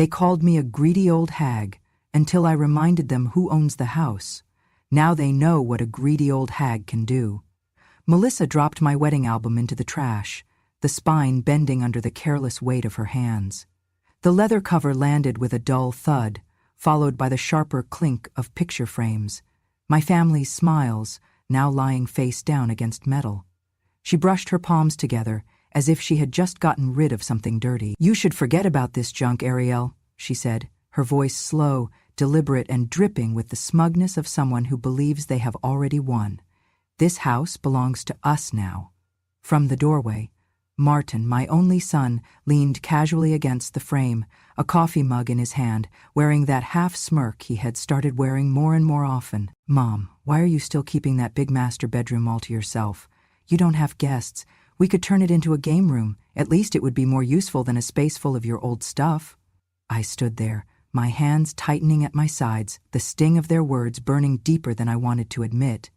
They called me a greedy old hag, until I reminded them who owns the house. Now they know what a greedy old hag can do. Melissa dropped my wedding album into the trash, the spine bending under the careless weight of her hands. The leather cover landed with a dull thud, followed by the sharper clink of picture frames. My family's smiles, now lying face down against metal. She brushed her palms together, as if she had just gotten rid of something dirty. "You should forget about this junk, Ariel," she said, her voice slow, deliberate, and dripping with the smugness of someone who believes they have already won. "This house belongs to us now." From the doorway, Martin, my only son, leaned casually against the frame, a coffee mug in his hand, wearing that half-smirk he had started wearing more and more often. "Mom, why are you still keeping that big master bedroom all to yourself? You don't have guests. We could turn it into a game room. At least it would be more useful than a space full of your old stuff." I stood there, my hands tightening at my sides, the sting of their words burning deeper than I wanted to admit.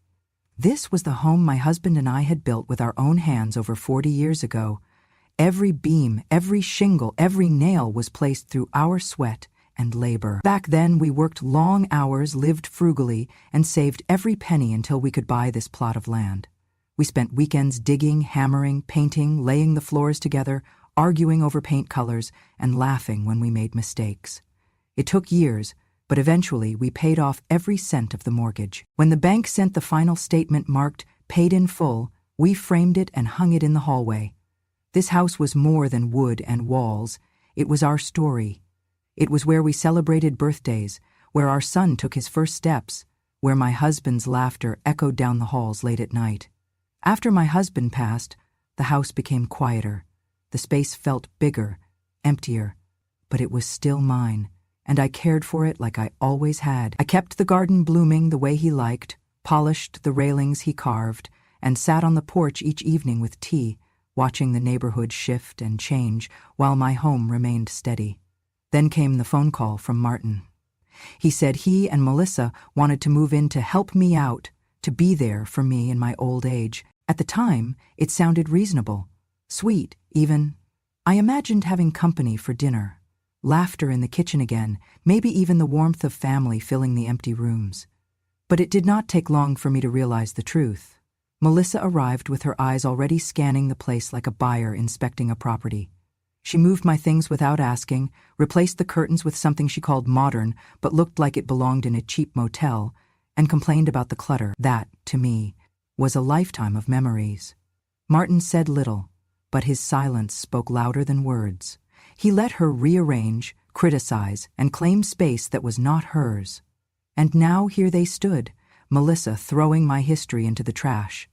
This was the home my husband and I had built with our own hands over 40 years ago. Every beam, every shingle, every nail was placed through our sweat and labor. Back then, we worked long hours, lived frugally, and saved every penny until we could buy this plot of land. We spent weekends digging, hammering, painting, laying the floors together, arguing over paint colors, and laughing when we made mistakes. It took years, but eventually we paid off every cent of the mortgage. When the bank sent the final statement marked "paid in full," we framed it and hung it in the hallway. This house was more than wood and walls. It was our story. It was where we celebrated birthdays, where our son took his first steps, where my husband's laughter echoed down the halls late at night. After my husband passed, the house became quieter. The space felt bigger, emptier, but it was still mine, and I cared for it like I always had. I kept the garden blooming the way he liked, polished the railings he carved, and sat on the porch each evening with tea, watching the neighborhood shift and change while my home remained steady. Then came the phone call from Martin. He said he and Melissa wanted to move in to help me out, to be there for me in my old age. At the time, it sounded reasonable, sweet, even. I imagined having company for dinner, laughter in the kitchen again, maybe even the warmth of family filling the empty rooms. But it did not take long for me to realize the truth. Melissa arrived with her eyes already scanning the place like a buyer inspecting a property. She moved my things without asking, replaced the curtains with something she called modern but looked like it belonged in a cheap motel, and complained about the clutter. That, to me, was a lifetime of memories. Martin said little, but his silence spoke louder than words. He let her rearrange, criticize, and claim space that was not hers. And now here they stood, Melissa throwing my history into the trash,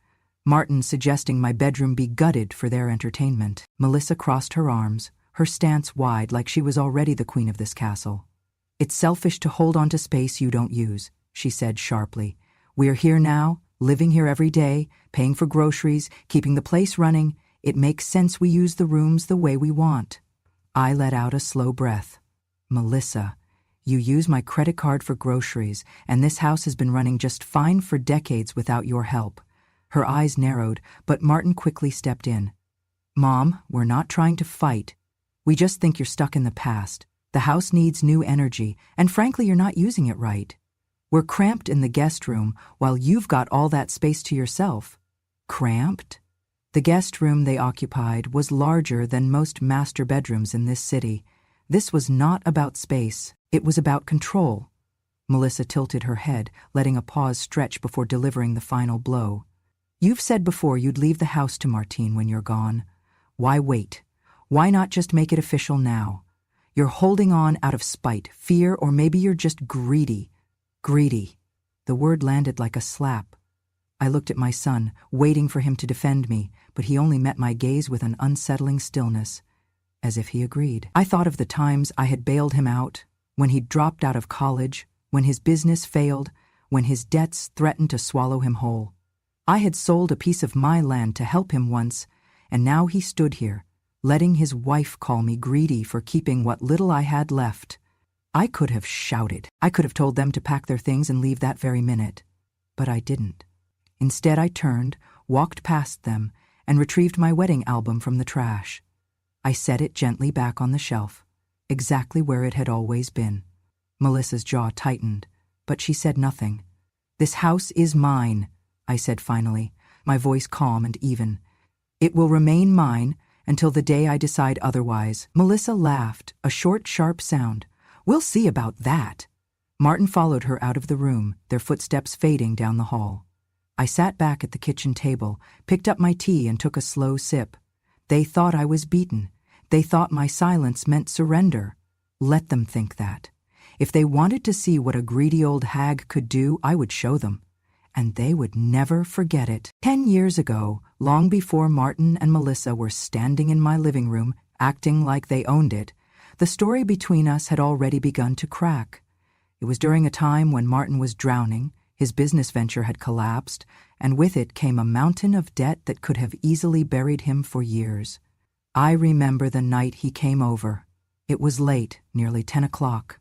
Martin suggesting my bedroom be gutted for their entertainment. Melissa crossed her arms, her stance wide like she was already the queen of this castle. "It's selfish to hold on to space you don't use," she said sharply. "We're here now, living here every day, paying for groceries, keeping the place running. It makes sense we use the rooms the way we want." I let out a slow breath. "Melissa, you use my credit card for groceries, and this house has been running just fine for decades without your help." Her eyes narrowed, but Martin quickly stepped in. "Mom, we're not trying to fight. We just think you're stuck in the past. The house needs new energy, and frankly, you're not using it right. We're cramped in the guest room while you've got all that space to yourself." Cramped? The guest room they occupied was larger than most master bedrooms in this city. This was not about space. It was about control. Melissa tilted her head, letting a pause stretch before delivering the final blow. "You've said before you'd leave the house to Martine when you're gone. Why wait? Why not just make it official now? You're holding on out of spite, fear, or maybe you're just greedy." Greedy. The word landed like a slap. I looked at my son, waiting for him to defend me, but he only met my gaze with an unsettling stillness, as if he agreed. I thought of the times I had bailed him out, when he dropped out of college, when his business failed, when his debts threatened to swallow him whole. I had sold a piece of my land to help him once, and now he stood here, letting his wife call me greedy for keeping what little I had left. I could have shouted. I could have told them to pack their things and leave that very minute. But I didn't. Instead, I turned, walked past them, and retrieved my wedding album from the trash. I set it gently back on the shelf. exactly where it had always been. Melissa's jaw tightened, but she said nothing. "This house is mine," I said finally, my voice calm and even. "It will remain mine until the day I decide otherwise." Melissa laughed, a short, sharp sound. "We'll see about that." Martin followed her out of the room, their footsteps fading down the hall. I sat back at the kitchen table, picked up my tea and took a slow sip. They thought I was beaten. They thought my silence meant surrender. Let them think that. If they wanted to see what a greedy old hag could do, I would show them. And they would never forget it. 10 years ago, long before Martin and Melissa were standing in my living room, acting like they owned it, the story between us had already begun to crack. It was during a time when Martin was drowning, his business venture had collapsed, and with it came a mountain of debt that could have easily buried him for years. I remember the night he came over. It was late, nearly 10 o'clock,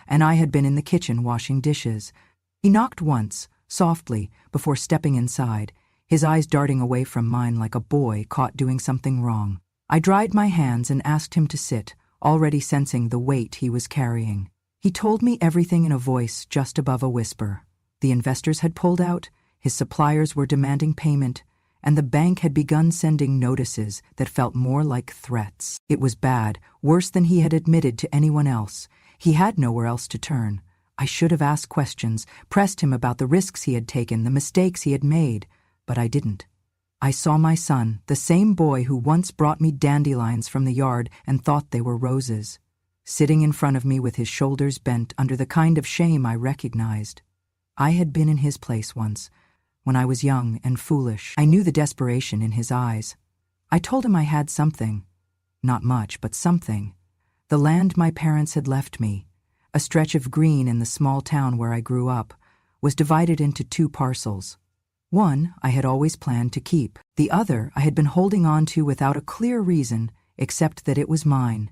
and I had been in the kitchen washing dishes. He knocked once, softly, before stepping inside, his eyes darting away from mine like a boy caught doing something wrong. I dried my hands and asked him to sit, already sensing the weight he was carrying. He told me everything in a voice just above a whisper. The investors had pulled out, his suppliers were demanding payment, and the bank had begun sending notices that felt more like threats. It was bad, worse than he had admitted to anyone else. He had nowhere else to turn. I should have asked questions, pressed him about the risks he had taken, the mistakes he had made, but I didn't. I saw my son, the same boy who once brought me dandelions from the yard and thought they were roses, sitting in front of me with his shoulders bent under the kind of shame I recognized. I had been in his place once, when I was young and foolish. I knew the desperation in his eyes. I told him I had something. Not much, but something. The land my parents had left me, a stretch of green in the small town where I grew up, was divided into 2 parcels. One I had always planned to keep. The other I had been holding on to without a clear reason, except that it was mine.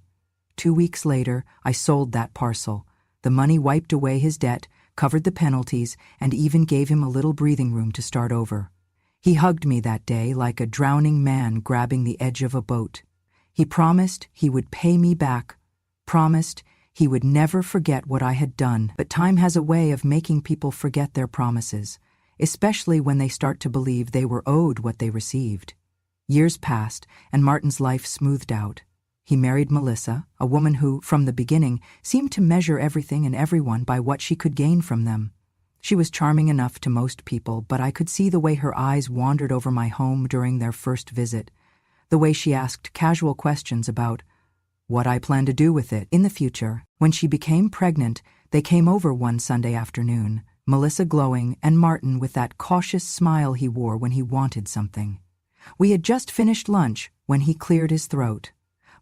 2 weeks later, I sold that parcel. The money wiped away his debt, covered the penalties, and even gave him a little breathing room to start over. He hugged me that day like a drowning man grabbing the edge of a boat. He promised he would pay me back, promised he would never forget what I had done. But time has a way of making people forget their promises, especially when they start to believe they were owed what they received. Years passed, and Martin's life smoothed out. He married Melissa, a woman who, from the beginning, seemed to measure everything and everyone by what she could gain from them. She was charming enough to most people, but I could see the way her eyes wandered over my home during their first visit, the way she asked casual questions about what I planned to do with it in the future. When she became pregnant, they came over one Sunday afternoon, Melissa glowing and Martin with that cautious smile he wore when he wanted something. We had just finished lunch when he cleared his throat.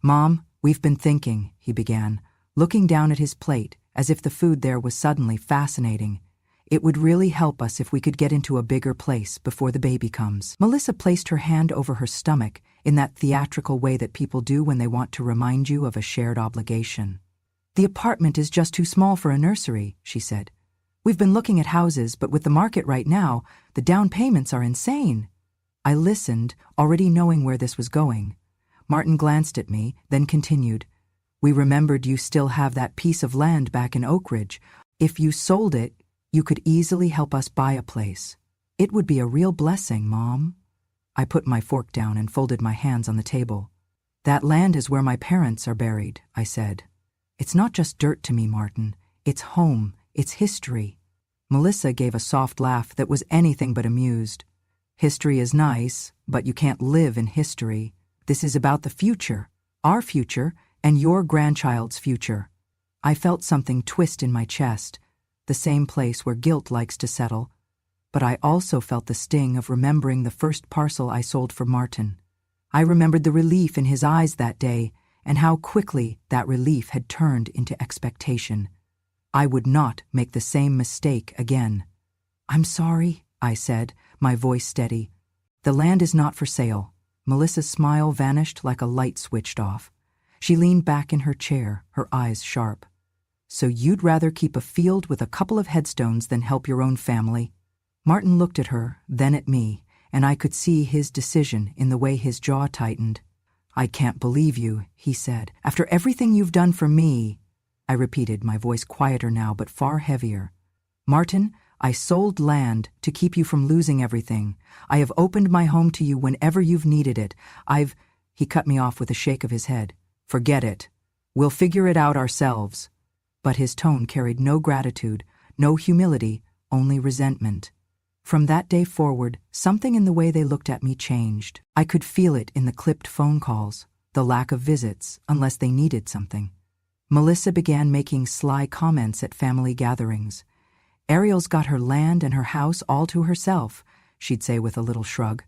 "Mom, we've been thinking," he began, looking down at his plate as if the food there was suddenly fascinating. "It would really help us if we could get into a bigger place before the baby comes." Melissa placed her hand over her stomach in that theatrical way that people do when they want to remind you of a shared obligation. "The apartment is just too small for a nursery," she said. "We've been looking at houses, but with the market right now, the down payments are insane." I listened, already knowing where this was going. Martin glanced at me, then continued, "We remembered you still have that piece of land back in Oak Ridge. If you sold it, you could easily help us buy a place. It would be a real blessing, Mom." I put my fork down and folded my hands on the table. "That land is where my parents are buried," I said. "It's not just dirt to me, Martin. It's home. It's history." Melissa gave a soft laugh that was anything but amused. "History is nice, but you can't live in history. This is about the future, our future, and your grandchild's future." I felt something twist in my chest, the same place where guilt likes to settle, but I also felt the sting of remembering the first parcel I sold for Martin. I remembered the relief in his eyes that day, and how quickly that relief had turned into expectation. I would not make the same mistake again. "I'm sorry," I said, my voice steady. "The land is not for sale." Melissa's smile vanished like a light switched off. She leaned back in her chair, her eyes sharp. "So you'd rather keep a field with a couple of headstones than help your own family?" Martin looked at her, then at me, and I could see his decision in the way his jaw tightened. "I can't believe you," he said. "After everything you've done for me." I repeated, my voice quieter now but far heavier. "Martin, I sold land to keep you from losing everything. I have opened my home to you whenever you've needed it. He cut me off with a shake of his head. "Forget it. We'll figure it out ourselves." But his tone carried no gratitude, no humility, only resentment. From that day forward, something in the way they looked at me changed. I could feel it in the clipped phone calls, the lack of visits, unless they needed something. Melissa began making sly comments at family gatherings. "Ariel's got her land and her house all to herself," she'd say with a little shrug,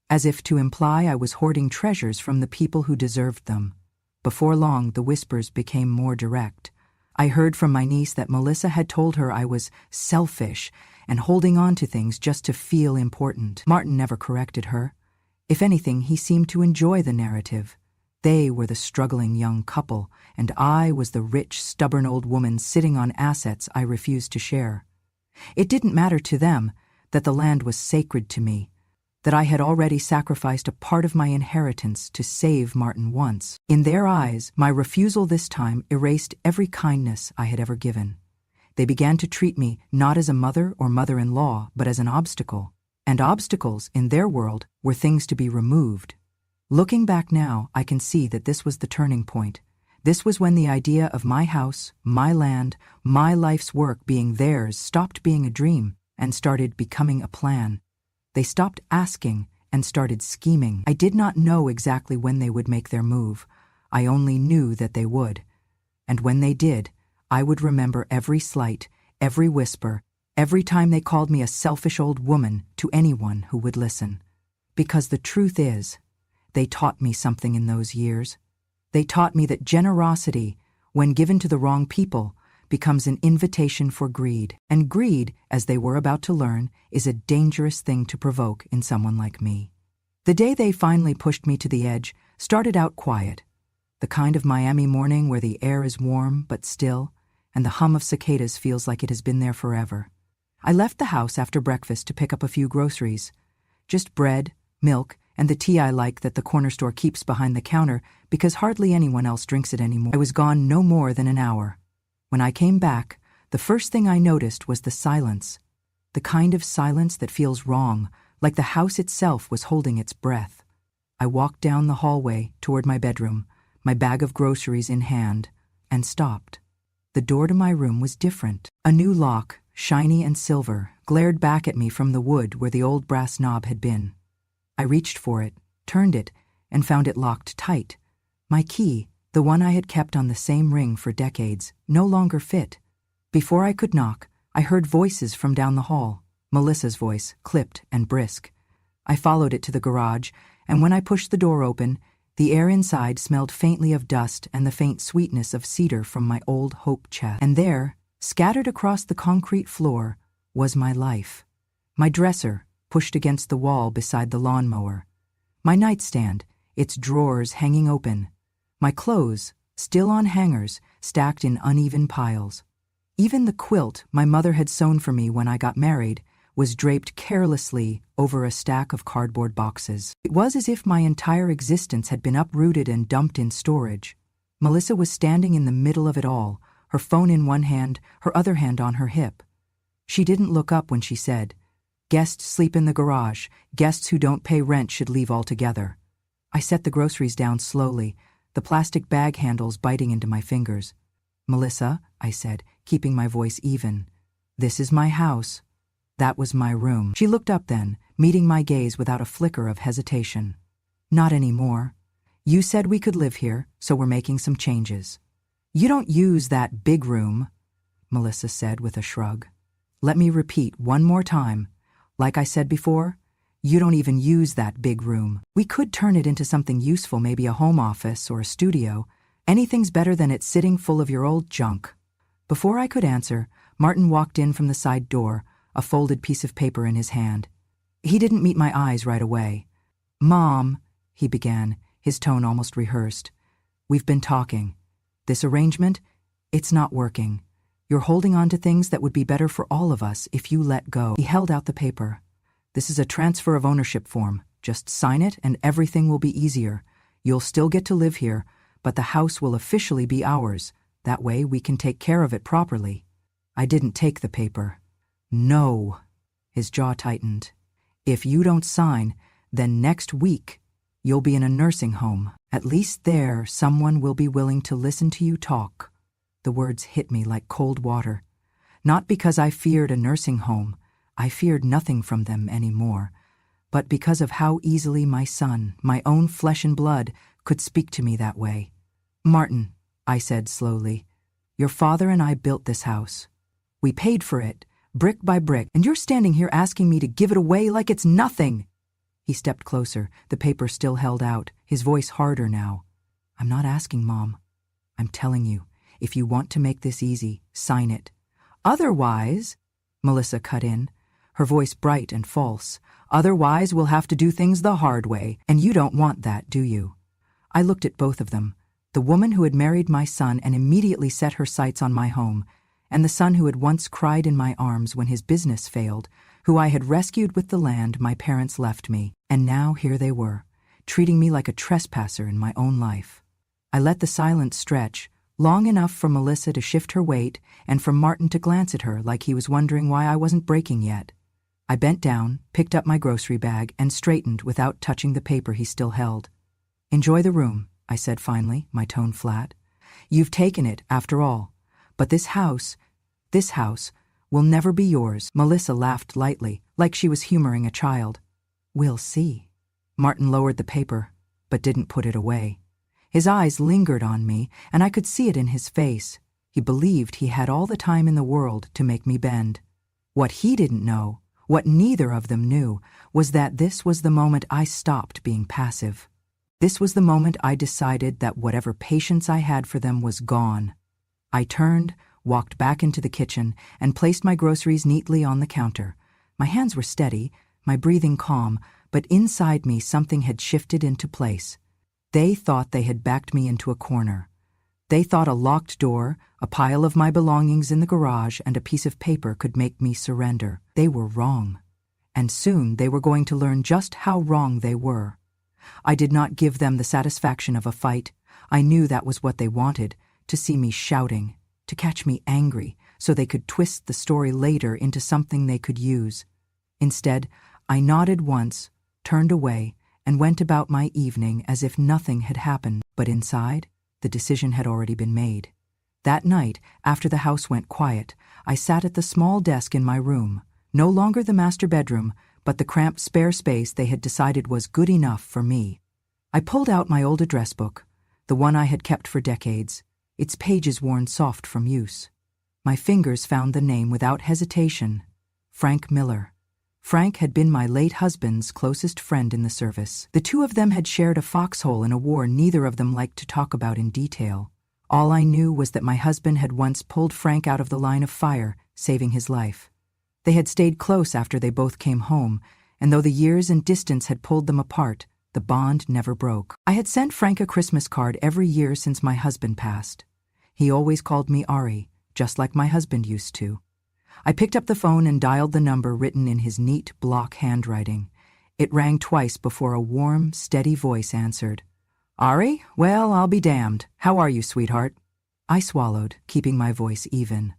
as if to imply I was hoarding treasures from the people who deserved them. Before long, the whispers became more direct. I heard from my niece that Melissa had told her I was selfish and holding on to things just to feel important. Martin never corrected her. If anything, he seemed to enjoy the narrative. They were the struggling young couple, and I was the rich, stubborn old woman sitting on assets I refused to share. It didn't matter to them that the land was sacred to me, that I had already sacrificed a part of my inheritance to save Martin once. In their eyes, my refusal this time erased every kindness I had ever given. They began to treat me not as a mother or mother-in-law, but as an obstacle. And obstacles, in their world, were things to be removed. Looking back now, I can see that this was the turning point. This was when the idea of my house, my land, my life's work being theirs stopped being a dream and started becoming a plan. They stopped asking and started scheming. I did not know exactly when they would make their move. I only knew that they would. And when they did, I would remember every slight, every whisper, every time they called me a selfish old woman to anyone who would listen. Because the truth is, they taught me something in those years. They taught me that generosity, when given to the wrong people, becomes an invitation for greed. And greed, as they were about to learn, is a dangerous thing to provoke in someone like me. The day they finally pushed me to the edge started out quiet. The kind of Miami morning where the air is warm but still, and the hum of cicadas feels like it has been there forever. I left the house after breakfast to pick up a few groceries. Just bread, milk, and the tea I like that the corner store keeps behind the counter because hardly anyone else drinks it anymore. I was gone no more than an hour. When I came back, the first thing I noticed was the silence. The kind of silence that feels wrong, like the house itself was holding its breath. I walked down the hallway toward my bedroom, my bag of groceries in hand, and stopped. The door to my room was different. A new lock, shiny and silver, glared back at me from the wood where the old brass knob had been. I reached for it, turned it, and found it locked tight. My key, the one I had kept on the same ring for decades, no longer fit. Before I could knock, I heard voices from down the hall, Melissa's voice, clipped and brisk. I followed it to the garage, and when I pushed the door open, the air inside smelled faintly of dust and the faint sweetness of cedar from my old hope chest. And there, scattered across the concrete floor, was my life. My dresser, pushed against the wall beside the lawnmower. My nightstand, its drawers hanging open. My clothes, still on hangers, stacked in uneven piles. Even the quilt my mother had sewn for me when I got married was draped carelessly over a stack of cardboard boxes. It was as if my entire existence had been uprooted and dumped in storage. Melissa was standing in the middle of it all, her phone in one hand, her other hand on her hip. She didn't look up when she said, "Guests sleep in the garage. Guests who don't pay rent should leave altogether." I set the groceries down slowly, the plastic bag handles biting into my fingers. "Melissa," I said, keeping my voice even, "this is my house. That was my room." She looked up then, meeting my gaze without a flicker of hesitation. "Not anymore. You said we could live here, so we're making some changes." "You don't use that big room," Melissa said with a shrug. "Let me repeat one more time. Like I said before, you don't even use that big room. We could turn it into something useful, maybe a home office or a studio. Anything's better than it sitting full of your old junk." Before I could answer, Martin walked in from the side door, a folded piece of paper in his hand. He didn't meet my eyes right away. "Mom," he began, his tone almost rehearsed. "We've been talking. This arrangement, it's not working. You're holding on to things that would be better for all of us if you let go." He held out the paper. "This is a transfer of ownership form. Just sign it and everything will be easier. You'll still get to live here, but the house will officially be ours. That way we can take care of it properly." I didn't take the paper. "No." His jaw tightened. "If you don't sign, then next week you'll be in a nursing home. At least there, someone will be willing to listen to you talk." The words hit me like cold water. Not because I feared a nursing home, I feared nothing from them anymore, but because of how easily my son, my own flesh and blood, could speak to me that way. "Martin," I said slowly, "your father and I built this house. We paid for it, brick by brick, and you're standing here asking me to give it away like it's nothing." He stepped closer, the paper still held out, his voice harder now. "I'm not asking, Mom. I'm telling you, if you want to make this easy, sign it. Otherwise," Melissa cut in, her voice bright and false, "otherwise we'll have to do things the hard way, and you don't want that, do you?" I looked at both of them, the woman who had married my son and immediately set her sights on my home, and the son who had once cried in my arms when his business failed, who I had rescued with the land my parents left me, and now here they were, treating me like a trespasser in my own life. I let the silence stretch, long enough for Melissa to shift her weight and for Martin to glance at her like he was wondering why I wasn't breaking yet. I bent down, picked up my grocery bag, and straightened without touching the paper he still held. "Enjoy the room," I said finally, my tone flat. "You've taken it, after all. But this house, will never be yours." Melissa laughed lightly, like she was humoring a child. "We'll see." Martin lowered the paper, but didn't put it away. His eyes lingered on me, and I could see it in his face. He believed he had all the time in the world to make me bend. What he didn't know, what neither of them knew, was that this was the moment I stopped being passive. This was the moment I decided that whatever patience I had for them was gone. I turned, walked back into the kitchen, and placed my groceries neatly on the counter. My hands were steady, my breathing calm, but inside me something had shifted into place. They thought they had backed me into a corner. They thought a locked door, a pile of my belongings in the garage, and a piece of paper could make me surrender. They were wrong. And soon they were going to learn just how wrong they were. I did not give them the satisfaction of a fight. I knew that was what they wanted, to see me shouting, to catch me angry, so they could twist the story later into something they could use. Instead, I nodded once, turned away, and went about my evening as if nothing had happened. But inside, the decision had already been made. That night, after the house went quiet, I sat at the small desk in my room, no longer the master bedroom, but the cramped spare space they had decided was good enough for me. I pulled out my old address book, the one I had kept for decades, its pages worn soft from use. My fingers found the name without hesitation: Frank Miller. Frank had been my late husband's closest friend in the service. The two of them had shared a foxhole in a war neither of them liked to talk about in detail. All I knew was that my husband had once pulled Frank out of the line of fire, saving his life. They had stayed close after they both came home, and though the years and distance had pulled them apart, the bond never broke. I had sent Frank a Christmas card every year since my husband passed. He always called me Ari, just like my husband used to. I picked up the phone and dialed the number written in his neat block handwriting. It rang twice before a warm, steady voice answered. "Ari? Well, I'll be damned. How are you, sweetheart?" I swallowed, keeping my voice even.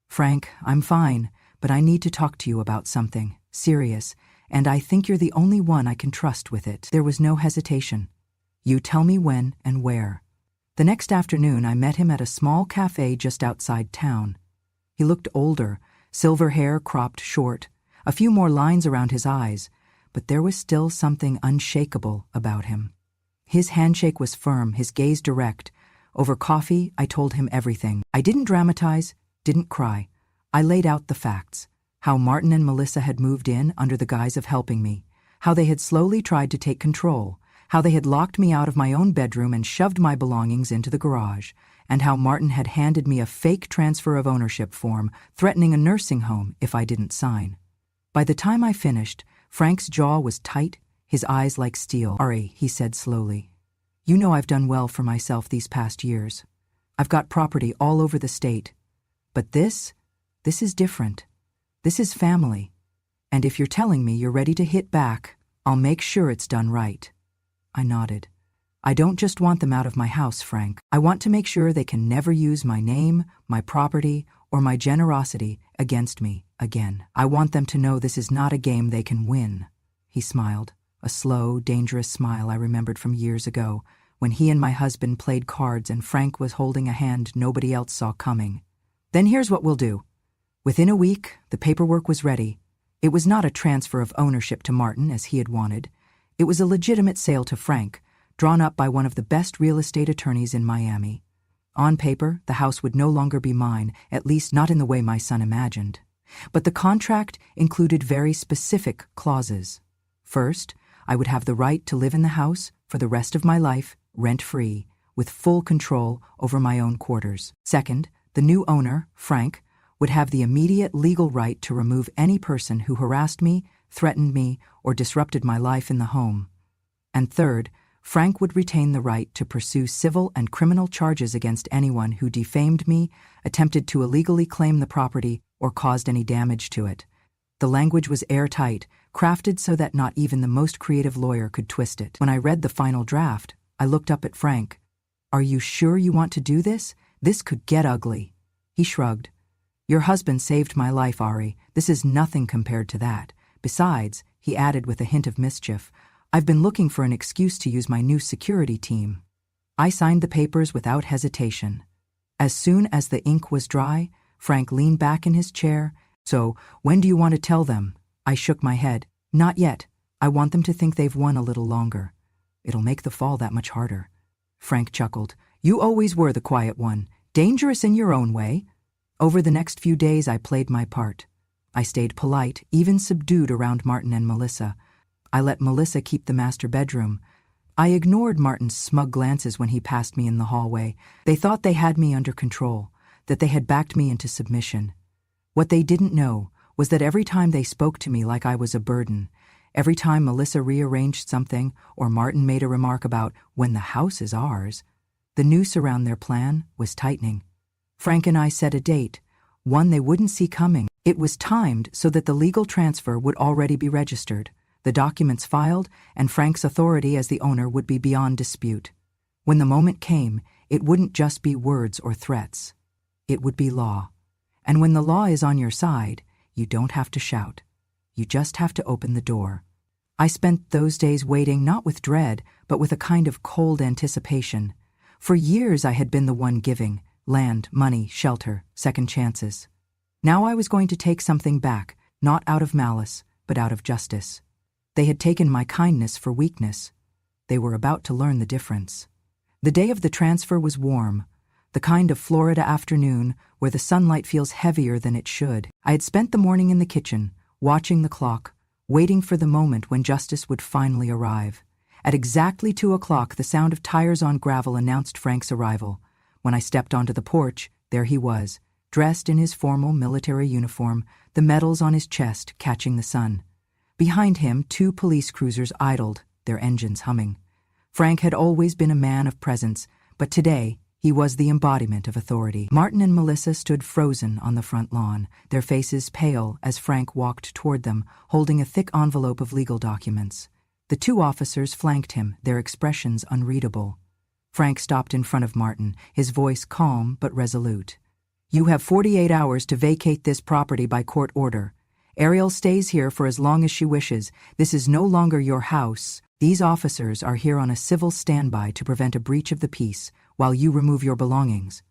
"Frank, I'm fine, but I need to talk to you about something serious, and I think you're the only one I can trust with it." There was no hesitation. "You tell me when and where." The next afternoon, I met him at a small cafe just outside town. He looked older, silver hair cropped short, a few more lines around his eyes, but there was still something unshakable about him. His handshake was firm, his gaze direct. Over coffee, I told him everything. I didn't dramatize, didn't cry. I laid out the facts. How Martin and Melissa had moved in under the guise of helping me. How they had slowly tried to take control. How they had locked me out of my own bedroom and shoved my belongings into the garage. And how Martin had handed me a fake transfer of ownership form, threatening a nursing home if I didn't sign. By the time I finished, Frank's jaw was tight, his eyes like steel. "Ari," he said slowly, "you know I've done well for myself these past years. I've got property all over the state. But this is different. This is family. And if you're telling me you're ready to hit back, I'll make sure it's done right." I nodded. I don't just want them out of my house, Frank. I want to make sure they can never use my name, my property, or my generosity against me again. I want them to know this is not a game they can win." He smiled, a slow, dangerous smile I remembered from years ago, when he and my husband played cards and Frank was holding a hand nobody else saw coming. "Then here's what we'll do." Within a week, the paperwork was ready. It was not a transfer of ownership to Martin as he had wanted. It was a legitimate sale to Frank, drawn up by one of the best real estate attorneys in Miami. On paper, the house would no longer be mine, at least not in the way my son imagined. But the contract included very specific clauses. First, I would have the right to live in the house for the rest of my life, rent-free, with full control over my own quarters. Second, the new owner, Frank, would have the immediate legal right to remove any person who harassed me, threatened me, or disrupted my life in the home. And third, Frank would retain the right to pursue civil and criminal charges against anyone who defamed me, attempted to illegally claim the property, or caused any damage to it. The language was airtight, crafted so that not even the most creative lawyer could twist it. When I read the final draft, I looked up at Frank. "Are you sure you want to do this? This could get ugly." He shrugged. "Your husband saved my life, Ari. This is nothing compared to that. Besides," he added with a hint of mischief, "I've been looking for an excuse to use my new security team." I signed the papers without hesitation. As soon as the ink was dry, Frank leaned back in his chair. "So, when do you want to tell them?" I shook my head. "Not yet. I want them to think they've won a little longer. It'll make the fall that much harder." Frank chuckled. "You always were the quiet one, dangerous in your own way." Over the next few days, I played my part. I stayed polite, even subdued around Martin and Melissa. I let Melissa keep the master bedroom. I ignored Martin's smug glances when he passed me in the hallway. They thought they had me under control, that they had backed me into submission. What they didn't know was that every time they spoke to me like I was a burden, every time Melissa rearranged something or Martin made a remark about "when the house is ours," the noose around their plan was tightening. Frank and I set a date, one they wouldn't see coming. It was timed so that the legal transfer would already be registered, the documents filed, and Frank's authority as the owner would be beyond dispute. When the moment came, it wouldn't just be words or threats. It would be law. And when the law is on your side, you don't have to shout. You just have to open the door. I spent those days waiting not with dread, but with a kind of cold anticipation. For years I had been the one giving land, money, shelter, second chances. Now I was going to take something back, not out of malice, but out of justice. They had taken my kindness for weakness. They were about to learn the difference. The day of the transfer was warm, the kind of Florida afternoon where the sunlight feels heavier than it should. I had spent the morning in the kitchen, watching the clock, waiting for the moment when justice would finally arrive. At exactly 2 o'clock, the sound of tires on gravel announced Frank's arrival. When I stepped onto the porch, there he was, dressed in his formal military uniform, the medals on his chest catching the sun. Behind him, 2 police cruisers idled, their engines humming. Frank had always been a man of presence, but today he was the embodiment of authority. Martin and Melissa stood frozen on the front lawn, their faces pale as Frank walked toward them, holding a thick envelope of legal documents. The 2 officers flanked him, their expressions unreadable. Frank stopped in front of Martin, his voice calm but resolute. "You have 48 hours to vacate this property by court order. Ariel stays here for as long as she wishes. This is no longer your house. These officers are here on a civil standby to prevent a breach of the peace while you remove your belongings."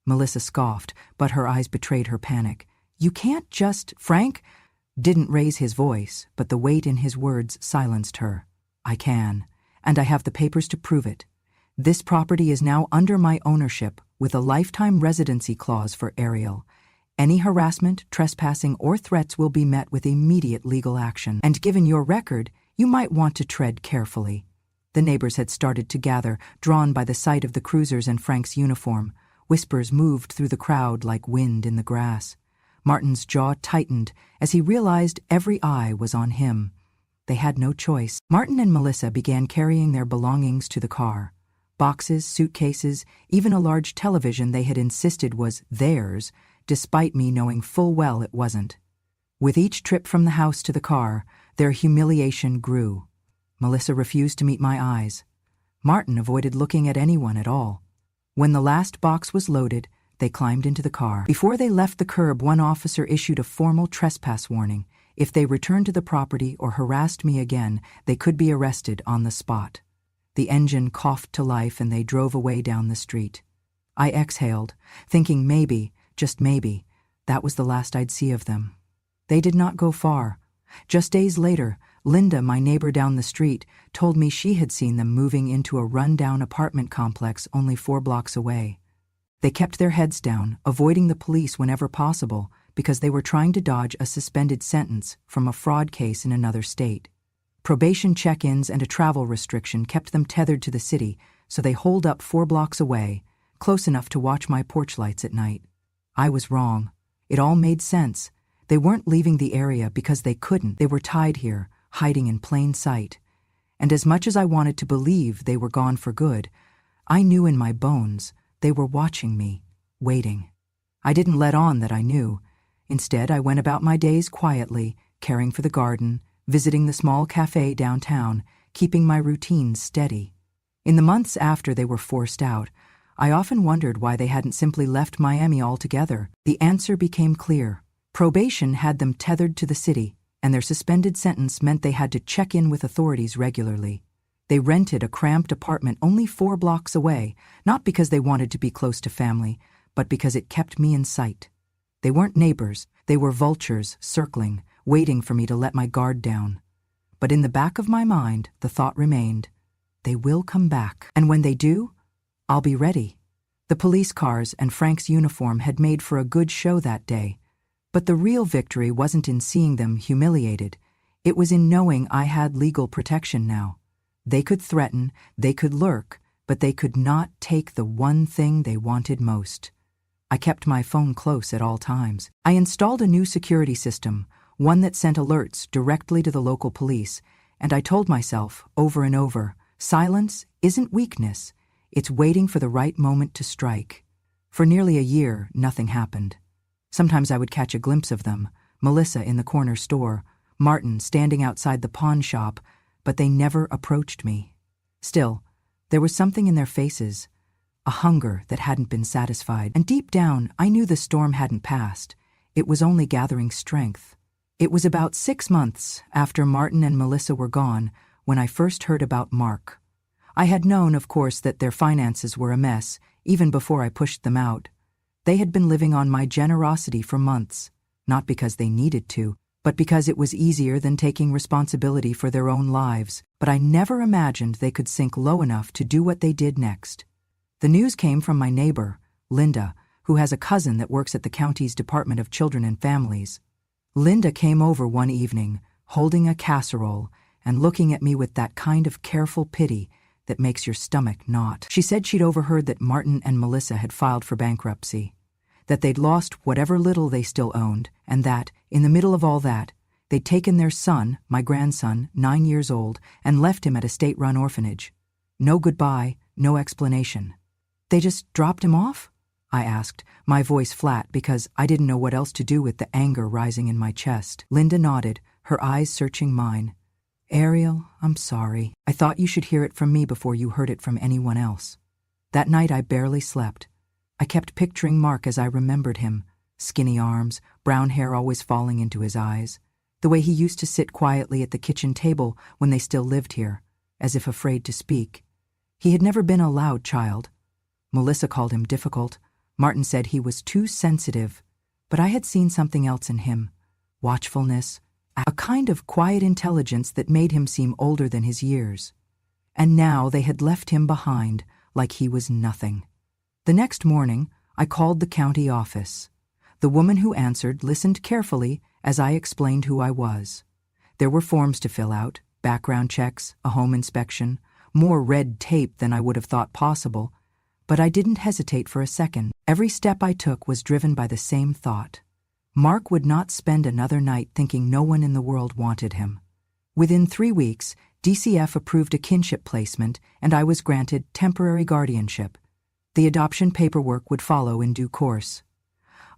Melissa scoffed, but her eyes betrayed her panic. "You can't just—" Frank didn't raise his voice, but the weight in his words silenced her. "I can, and I have the papers to prove it. This property is now under my ownership with a lifetime residency clause for Ariel. Any harassment, trespassing, or threats will be met with immediate legal action. And given your record, you might want to tread carefully." The neighbors had started to gather, drawn by the sight of the cruisers and Frank's uniform. Whispers moved through the crowd like wind in the grass. Martin's jaw tightened as he realized every eye was on him. They had no choice. Martin and Melissa began carrying their belongings to the car. Boxes, suitcases, even a large television they had insisted was theirs, despite me knowing full well it wasn't. With each trip from the house to the car, their humiliation grew. Melissa refused to meet my eyes. Martin avoided looking at anyone at all. When the last box was loaded, they climbed into the car. Before they left the curb, one officer issued a formal trespass warning. If they returned to the property or harassed me again, they could be arrested on the spot. The engine coughed to life and they drove away down the street. I exhaled, thinking maybe, just maybe, that was the last I'd see of them. They did not go far. Just days later, Linda, my neighbor down the street, told me she had seen them moving into a run-down apartment complex only 4 blocks away. They kept their heads down, avoiding the police whenever possible, because they were trying to dodge a suspended sentence from a fraud case in another state. Probation check-ins and a travel restriction kept them tethered to the city, so they holed up 4 blocks away, close enough to watch my porch lights at night. I was wrong. It all made sense. They weren't leaving the area because they couldn't. They were tied here, hiding in plain sight. And as much as I wanted to believe they were gone for good, I knew in my bones they were watching me, waiting. I didn't let on that I knew. Instead, I went about my days quietly, caring for the garden, visiting the small cafe downtown, keeping my routines steady. In the months after they were forced out, I often wondered why they hadn't simply left Miami altogether. The answer became clear. Probation had them tethered to the city, and their suspended sentence meant they had to check in with authorities regularly. They rented a cramped apartment only 4 blocks away, not because they wanted to be close to family, but because it kept me in sight. They weren't neighbors, they were vultures circling, waiting for me to let my guard down. But in the back of my mind, the thought remained, they will come back, and when they do, I'll be ready. The police cars and Frank's uniform had made for a good show that day, but the real victory wasn't in seeing them humiliated. It was in knowing I had legal protection now. They could threaten, they could lurk, but they could not take the one thing they wanted most. I kept my phone close at all times. I installed a new security system, one that sent alerts directly to the local police, and I told myself, over and over, silence isn't weakness, it's waiting for the right moment to strike. For nearly a year, nothing happened. Sometimes I would catch a glimpse of them, Melissa in the corner store, Martin standing outside the pawn shop, but they never approached me. Still, there was something in their faces, a hunger that hadn't been satisfied, and deep down I knew the storm hadn't passed. It was only gathering strength. It was about 6 months after Martin and Melissa were gone when I first heard about Mark. I had known, of course, that their finances were a mess, even before I pushed them out. They had been living on my generosity for months, not because they needed to, but because it was easier than taking responsibility for their own lives. But I never imagined they could sink low enough to do what they did next. The news came from my neighbor, Linda, who has a cousin that works at the county's Department of Children and Families. Linda came over one evening, holding a casserole and looking at me with that kind of careful pity that makes your stomach knot. She said she'd overheard that Martin and Melissa had filed for bankruptcy, that they'd lost whatever little they still owned, and that, in the middle of all that, they'd taken their son, my grandson, 9 years old, and left him at a state-run orphanage. No goodbye, no explanation. They just dropped him off? I asked, my voice flat because I didn't know what else to do with the anger rising in my chest. Linda nodded, her eyes searching mine. Ariel, I'm sorry. I thought you should hear it from me before you heard it from anyone else. That night I barely slept. I kept picturing Mark as I remembered him, skinny arms, brown hair always falling into his eyes, the way he used to sit quietly at the kitchen table when they still lived here, as if afraid to speak. He had never been a loud child. Melissa called him difficult. Martin said he was too sensitive, but I had seen something else in him, watchfulness, a kind of quiet intelligence that made him seem older than his years. And now they had left him behind like he was nothing. The next morning, I called the county office. The woman who answered listened carefully as I explained who I was. There were forms to fill out, background checks, a home inspection, more red tape than I would have thought possible, but I didn't hesitate for a second. Every step I took was driven by the same thought. Mark would not spend another night thinking no one in the world wanted him. Within 3 weeks, DCF approved a kinship placement, and I was granted temporary guardianship. The adoption paperwork would follow in due course.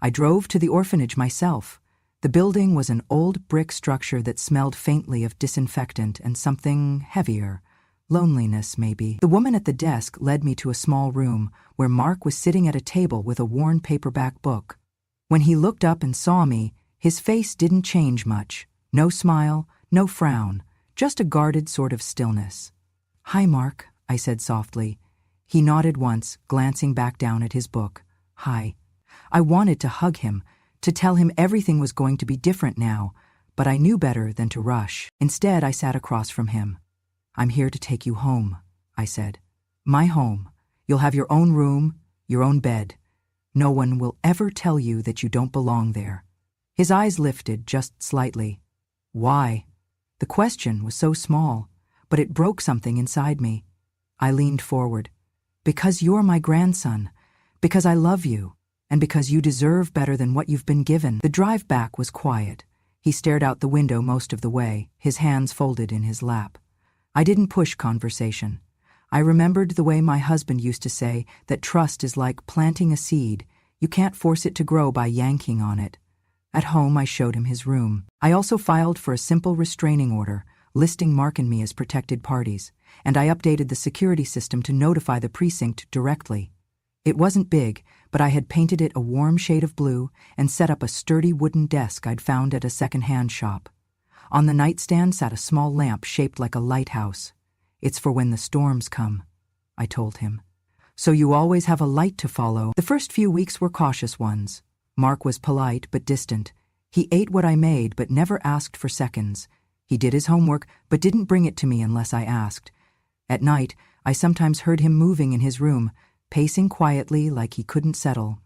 I drove to the orphanage myself. The building was an old brick structure that smelled faintly of disinfectant and something heavier, Loneliness, maybe. The woman at the desk led me to a small room where Mark was sitting at a table with a worn paperback book. When he looked up and saw me, his face didn't change much. No smile, no frown, just a guarded sort of stillness. "Hi, Mark," I said softly. He nodded once, glancing back down at his book. "Hi." I wanted to hug him, to tell him everything was going to be different now, but I knew better than to rush. Instead, I sat across from him. "I'm here to take you home," I said. "My home. You'll have your own room, your own bed. No one will ever tell you that you don't belong there." His eyes lifted just slightly. Why? The question was so small, but it broke something inside me. I leaned forward. "Because you're my grandson, because I love you, and because you deserve better than what you've been given." The drive back was quiet. He stared out the window most of the way, his hands folded in his lap. I didn't push conversation. I remembered the way my husband used to say that trust is like planting a seed. You can't force it to grow by yanking on it. At home, I showed him his room. I also filed for a simple restraining order, listing Mark and me as protected parties, and I updated the security system to notify the precinct directly. It wasn't big, but I had painted it a warm shade of blue and set up a sturdy wooden desk I'd found at a second-hand shop. On the nightstand sat a small lamp shaped like a lighthouse. "It's for when the storms come," I told him. "So you always have a light to follow." The first few weeks were cautious ones. Mark was polite but distant. He ate what I made but never asked for seconds. He did his homework but didn't bring it to me unless I asked. At night, I sometimes heard him moving in his room, pacing quietly like he couldn't settle.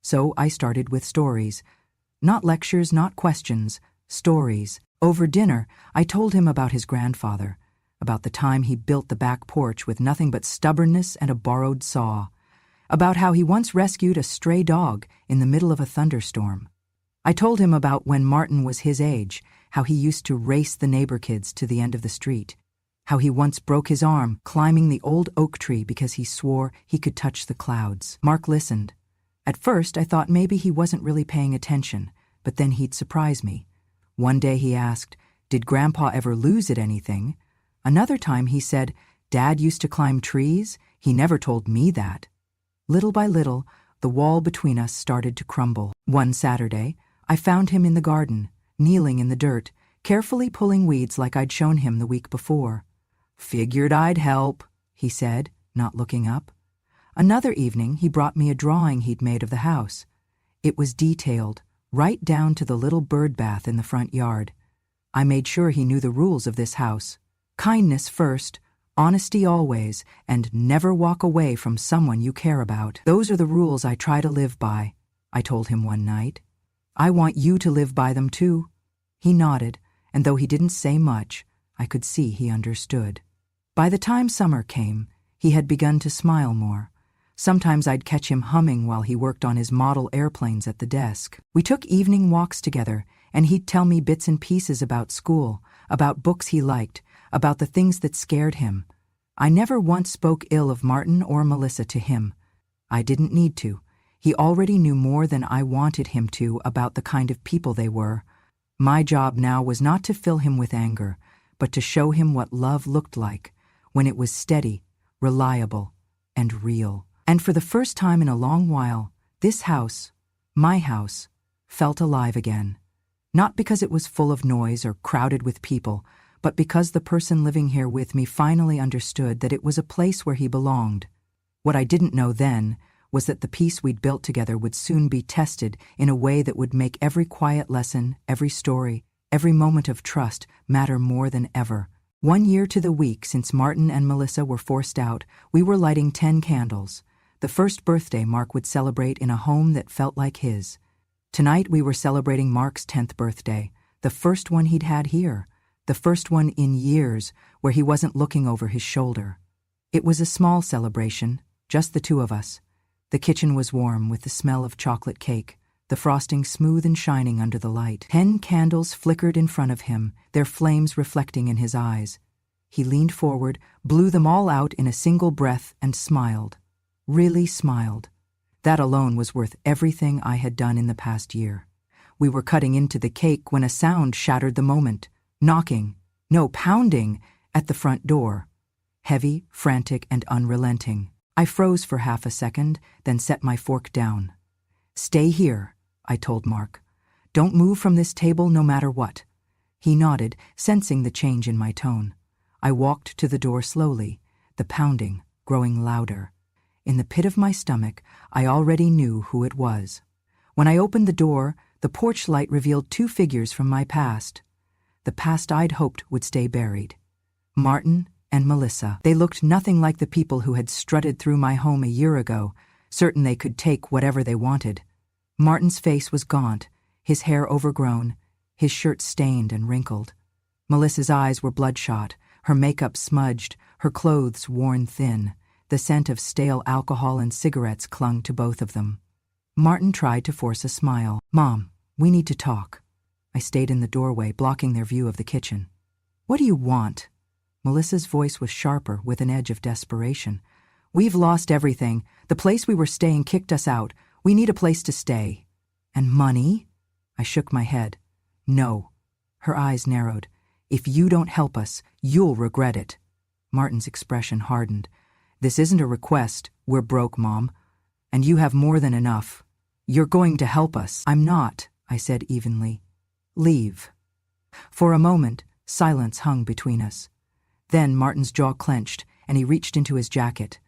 So I started with stories. Not lectures, not questions, stories. Over dinner, I told him about his grandfather, about the time he built the back porch with nothing but stubbornness and a borrowed saw, about how he once rescued a stray dog in the middle of a thunderstorm. I told him about when Martin was his age, how he used to race the neighbor kids to the end of the street, how he once broke his arm climbing the old oak tree because he swore he could touch the clouds. Mark listened. At first, I thought maybe he wasn't really paying attention, but then he'd surprise me. One day he asked, "Did Grandpa ever lose at anything?" Another time he said, "Dad used to climb trees. He never told me that." Little by little, the wall between us started to crumble. One Saturday, I found him in the garden, kneeling in the dirt, carefully pulling weeds like I'd shown him the week before. "Figured I'd help," he said, not looking up. Another evening, he brought me a drawing he'd made of the house. It was detailed, right down to the little bird bath in the front yard. I made sure he knew the rules of this house. Kindness first, honesty always, and never walk away from someone you care about. "Those are the rules I try to live by," I told him one night. "I want you to live by them too." He nodded, and though he didn't say much, I could see he understood. By the time summer came, he had begun to smile more. Sometimes I'd catch him humming while he worked on his model airplanes at the desk. We took evening walks together, and he'd tell me bits and pieces about school, about books he liked, about the things that scared him. I never once spoke ill of Martin or Melissa to him. I didn't need to. He already knew more than I wanted him to about the kind of people they were. My job now was not to fill him with anger, but to show him what love looked like, when it was steady, reliable, and real. And for the first time in a long while, this house, my house, felt alive again. Not because it was full of noise or crowded with people, but because the person living here with me finally understood that it was a place where he belonged. What I didn't know then was that the peace we'd built together would soon be tested in a way that would make every quiet lesson, every story, every moment of trust matter more than ever. 1 year to the week since Martin and Melissa were forced out, we were lighting 10 candles. The first birthday Mark would celebrate in a home that felt like his. Tonight we were celebrating Mark's 10th birthday, the first one he'd had here, the first one in years where he wasn't looking over his shoulder. It was a small celebration, just the two of us. The kitchen was warm with the smell of chocolate cake, the frosting smooth and shining under the light. 10 candles flickered in front of him, their flames reflecting in his eyes. He leaned forward, blew them all out in a single breath, and smiled. Really smiled. That alone was worth everything I had done in the past year. We were cutting into the cake when a sound shattered the moment. Knocking, no, pounding, at the front door. heavy, frantic, and unrelenting. I froze for half a second, then set my fork down. "Stay here," I told Mark. "Don't move from this table no matter what." He nodded, sensing the change in my tone. I walked to the door slowly, the pounding growing louder. In the pit of my stomach, I already knew who it was. When I opened the door, the porch light revealed two figures from my past. The past I'd hoped would stay buried. Martin and Melissa. They looked nothing like the people who had strutted through my home a year ago, certain they could take whatever they wanted. Martin's face was gaunt, his hair overgrown, his shirt stained and wrinkled. Melissa's eyes were bloodshot, her makeup smudged, her clothes worn thin. The scent of stale alcohol and cigarettes clung to both of them. Martin tried to force a smile. "Mom, we need to talk." I stayed in the doorway, blocking their view of the kitchen. "What do you want?" Melissa's voice was sharper, with an edge of desperation. "We've lost everything. The place we were staying kicked us out. We need a place to stay." "And money?" I shook my head. "No." Her eyes narrowed. "If you don't help us, you'll regret it." Martin's expression hardened. "This isn't a request. We're broke, Mom. And you have more than enough. You're going to help us." "I'm not," I said evenly. "Leave." For a moment, silence hung between us. Then Martin's jaw clenched, and he reached into his jacket.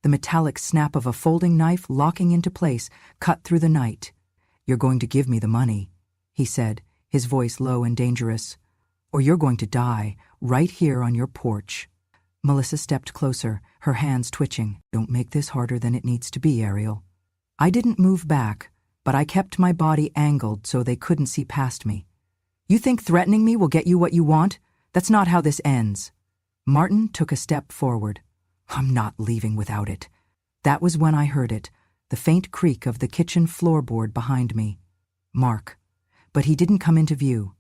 The metallic snap of a folding knife locking into place cut through the night. "You're going to give me the money," he said, his voice low and dangerous. "Or you're going to die, right here on your porch." Melissa stepped closer, her hands twitching. "Don't make this harder than it needs to be, Ariel." I didn't move back, but I kept my body angled so they couldn't see past me. "You think threatening me will get you what you want? That's not how this ends." Martin took a step forward. "I'm not leaving without it." That was when I heard it, the faint creak of the kitchen floorboard behind me. Mark. But he didn't come into view.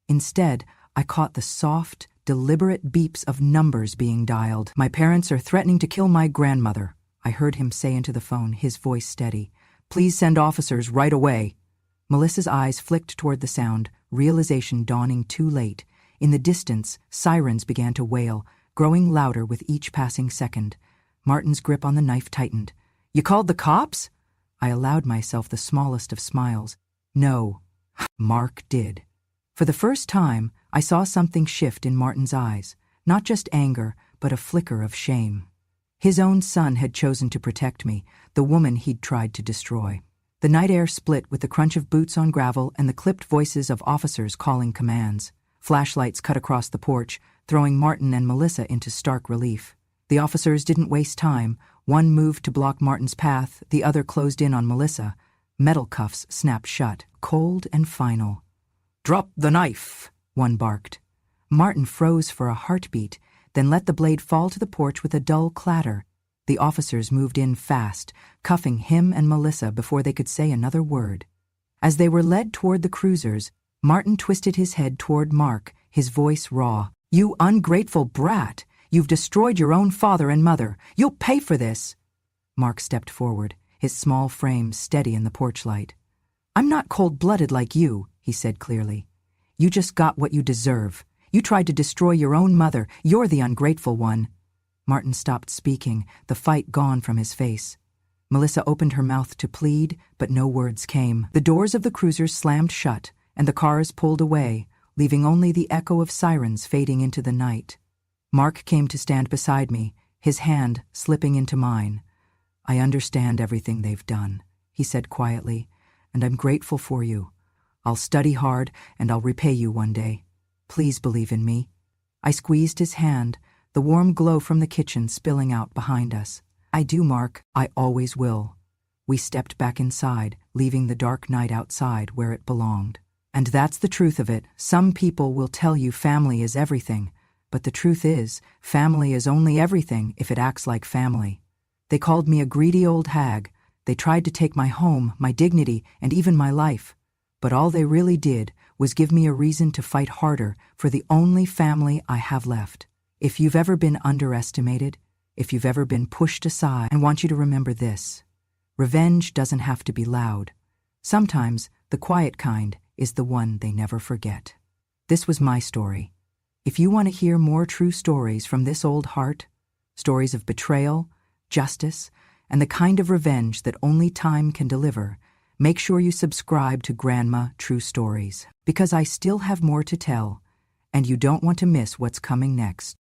Instead, I caught the soft, deliberate beeps of numbers being dialed. "My parents are threatening to kill my grandmother," I heard him say into the phone, his voice steady. "Please send officers right away." Melissa's eyes flicked toward the sound, realization dawning too late. In the distance, sirens began to wail, growing louder with each passing second. Martin's grip on the knife tightened. "You called the cops?" I allowed myself the smallest of smiles. "No." Mark did. For the first time, I saw something shift in Martin's eyes, not just anger, but a flicker of shame. His own son had chosen to protect me, the woman he'd tried to destroy. The night air split with the crunch of boots on gravel and the clipped voices of officers calling commands. Flashlights cut across the porch, throwing Martin and Melissa into stark relief. The officers didn't waste time. One moved to block Martin's path, the other closed in on Melissa. Metal cuffs snapped shut, cold and final. "Drop the knife," one barked. Martin froze for a heartbeat, then let the blade fall to the porch with a dull clatter. The officers moved in fast, cuffing him and Melissa before they could say another word. As they were led toward the cruisers, Martin twisted his head toward Mark, his voice raw. "You ungrateful brat! You've destroyed your own father and mother. You'll pay for this!" Mark stepped forward, his small frame steady in the porch light. "I'm not cold-blooded like you," he said clearly. "You just got what you deserve. You tried to destroy your own mother. You're the ungrateful one." Martin stopped speaking, the fight gone from his face. Melissa opened her mouth to plead, but no words came. The doors of the cruisers slammed shut, and the cars pulled away, leaving only the echo of sirens fading into the night. Mark came to stand beside me, his hand slipping into mine. "I understand everything they've done," he said quietly, "and I'm grateful for you. I'll study hard, and I'll repay you one day. Please believe in me." I squeezed his hand, the warm glow from the kitchen spilling out behind us. "I do, Mark. I always will." We stepped back inside, leaving the dark night outside where it belonged. And that's the truth of it. Some people will tell you family is everything, but the truth is, family is only everything if it acts like family. They called me a greedy old hag. They tried to take my home, my dignity, and even my life. But all they really did was give me a reason to fight harder for the only family I have left. If you've ever been underestimated, if you've ever been pushed aside, I want you to remember this. Revenge doesn't have to be loud. Sometimes the quiet kind is the one they never forget. This was my story. If you want to hear more true stories from this old heart, stories of betrayal, justice, and the kind of revenge that only time can deliver, make sure you subscribe to Grandma True Stories, because I still have more to tell, and you don't want to miss what's coming next.